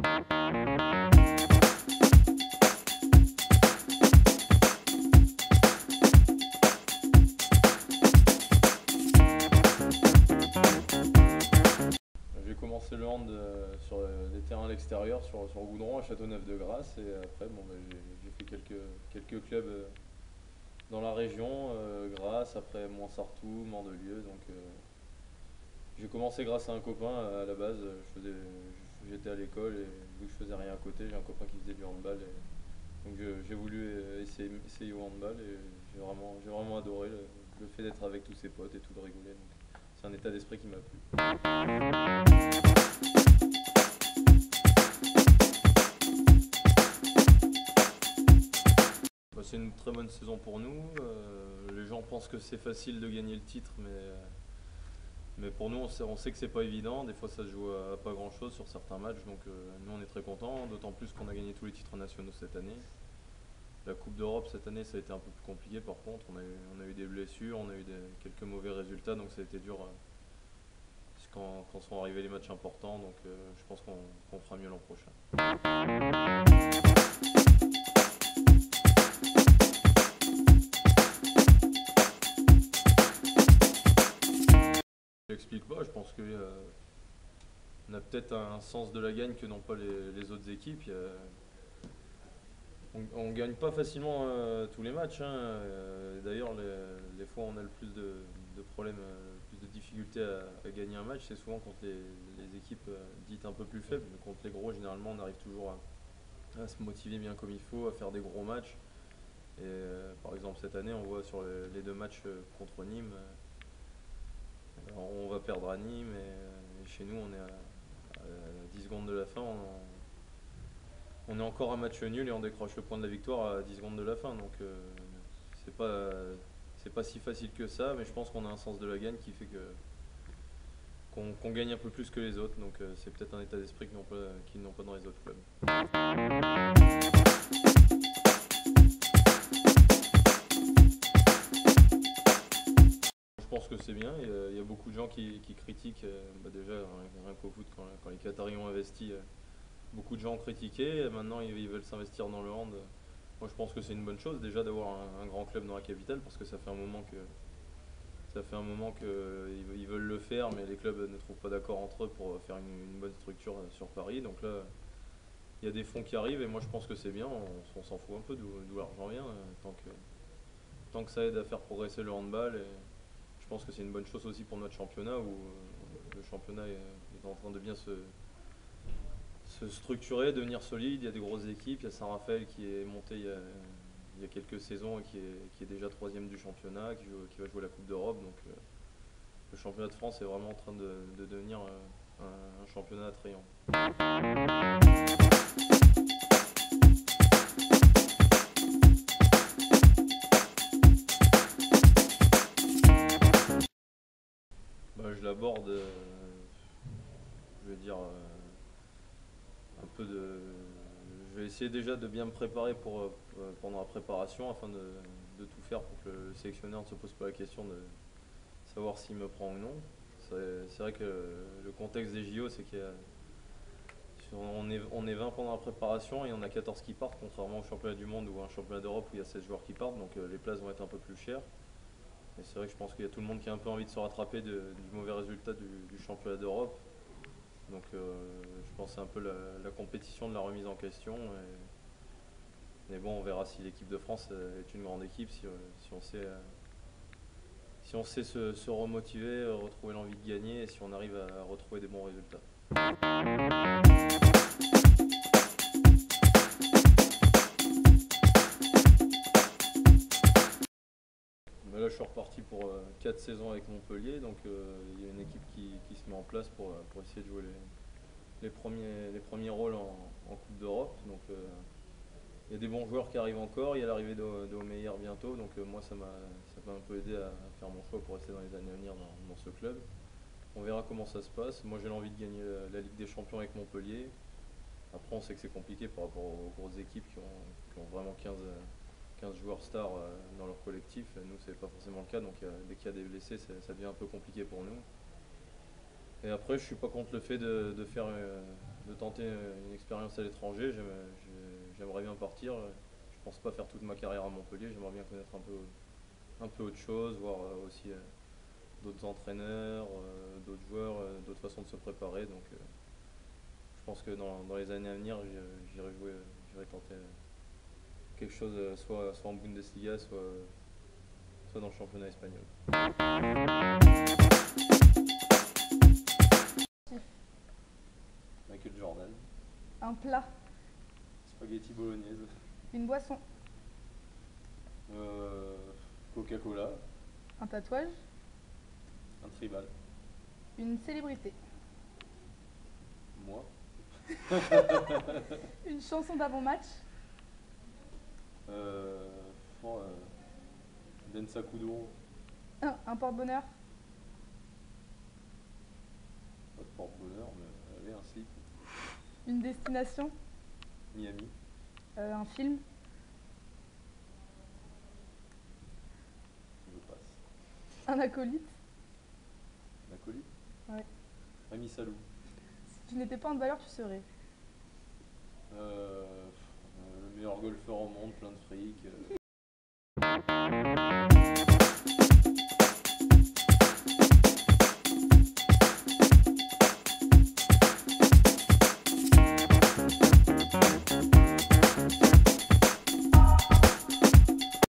J'ai commencé le hand sur des terrains à l'extérieur, sur Goudron, à Châteauneuf-de-Grasse. Et après, j'ai fait quelques clubs dans la région, Grasse, après Montsartou, Mandelieu. Donc j'ai commencé grâce à un copain à la base. J'étais à l'école et vu que je faisais rien à côté, j'ai un copain qui faisait du handball. Donc j'ai voulu essayer au handball et j'ai vraiment adoré le fait d'être avec tous ses potes et tout, de rigoler. Donc c'est un état d'esprit qui m'a plu. Bah, c'est une très bonne saison pour nous. Les gens pensent que c'est facile de gagner le titre, mais pour nous, on sait que c'est pas évident. Des fois, ça se joue à pas grand-chose sur certains matchs. Donc nous, on est très contents, d'autant plus qu'on a gagné tous les titres nationaux cette année. La Coupe d'Europe cette année, ça a été un peu plus compliqué. Par contre, on a eu des blessures, on a eu quelques mauvais résultats, donc ça a été dur quand sont arrivés les matchs importants. Donc je pense qu'on fera mieux l'an prochain. Je l'explique pas, je pense qu'on a peut-être un sens de la gagne que n'ont pas les autres équipes. On ne gagne pas facilement tous les matchs, hein. D'ailleurs, les fois où on a le plus de problèmes, plus de difficultés à gagner un match, c'est souvent contre les équipes dites un peu plus faibles. Mais contre les gros, généralement, on arrive toujours à se motiver bien comme il faut, à faire des gros matchs. Et par exemple, cette année, on voit sur les deux matchs contre Nîmes, on va perdre à Nîmes et chez nous, on est à 10 secondes de la fin. On est encore un match nul et on décroche le point de la victoire à 10 secondes de la fin. Donc c'est pas, c'est pas si facile que ça, mais je pense qu'on a un sens de la gagne qui fait qu'on gagne un peu plus que les autres. Donc c'est peut-être un état d'esprit qu'ils n'ont pas dans les autres clubs. Je pense que c'est bien. Il y a beaucoup de gens qui critiquent. Déjà, rien qu'au foot, quand les Qataris ont investi, beaucoup de gens ont critiqué. Maintenant, ils veulent s'investir dans le hand. Moi, je pense que c'est une bonne chose déjà d'avoir un grand club dans la capitale parce que ça fait un moment qu'ils veulent le faire, mais les clubs ne trouvent pas d'accord entre eux pour faire une bonne structure sur Paris. Donc là, il y a des fonds qui arrivent et moi, je pense que c'est bien. On s'en fout un peu d'où l'argent vient, tant que ça aide à faire progresser le handball. Et je pense que c'est une bonne chose aussi pour notre championnat où le championnat est en train de bien se structurer, devenir solide. Il y a des grosses équipes. Il y a Saint-Raphaël qui est monté il y a quelques saisons et qui est déjà troisième du championnat, qui va jouer la Coupe d'Europe. Donc le championnat de France est vraiment en train de devenir un championnat attrayant. Bah, je l'aborde, je vais dire, un peu de. Je vais essayer déjà de bien me préparer pendant la préparation afin de tout faire pour que le sélectionneur ne se pose pas la question de savoir s'il me prend ou non. C'est vrai que le contexte des JO, c'est qu'on est 20 pendant la préparation et on a 14 qui partent, contrairement au championnat du monde ou à un championnat d'Europe où il y a 16 joueurs qui partent, donc les places vont être un peu plus chères. Et c'est vrai que je pense qu'il y a tout le monde qui a un peu envie de se rattraper du mauvais résultat du championnat d'Europe. Donc je pense que c'est un peu la compétition de la remise en question. Mais bon, on verra si l'équipe de France est une grande équipe, si on sait se remotiver, retrouver l'envie de gagner et si on arrive à retrouver des bons résultats. Mais là, je suis reparti pour 4 saisons avec Montpellier, donc il y a une équipe qui se met en place pour essayer de jouer les premiers rôles en Coupe d'Europe. Donc il y a des bons joueurs qui arrivent encore, il y a l'arrivée de Omeyer bientôt, donc moi ça m'a un peu aidé à faire mon choix pour rester dans les années à venir dans ce club. On verra comment ça se passe. Moi j'ai l'envie de gagner la Ligue des Champions avec Montpellier. Après on sait que c'est compliqué par rapport aux grosses équipes qui ont vraiment 15 joueurs stars dans leur collectif. Nous c'est pas forcément le cas, donc dès qu'il y a des blessés ça devient un peu compliqué pour nous. Et après, je suis pas contre le fait de faire, de tenter une expérience à l'étranger. J'aimerais bien partir. Je pense pas faire toute ma carrière à Montpellier. J'aimerais bien connaître un peu autre chose, voir aussi d'autres entraîneurs, d'autres joueurs, d'autres façons de se préparer. Donc, je pense que dans les années à venir, j'irai jouer, j'irai tenter quelque chose, soit en Bundesliga, soit dans le championnat espagnol. Michael Jordan, Un plat, spaghetti bolognaise, une boisson, Coca-Cola, un tatouage, un tribal. une célébrité, Moi, une chanson d'avant-match, bon, Densa Kuduro, un porte-bonheur, pas de porte-bonheur, mais allez, un slip, une destination, Miami, un film, je passe. un acolyte. Acolyte, Ouais. Ami Salou, Si tu n'étais pas handballeur, tu serais. le meilleur golfeur au monde, plein de fric.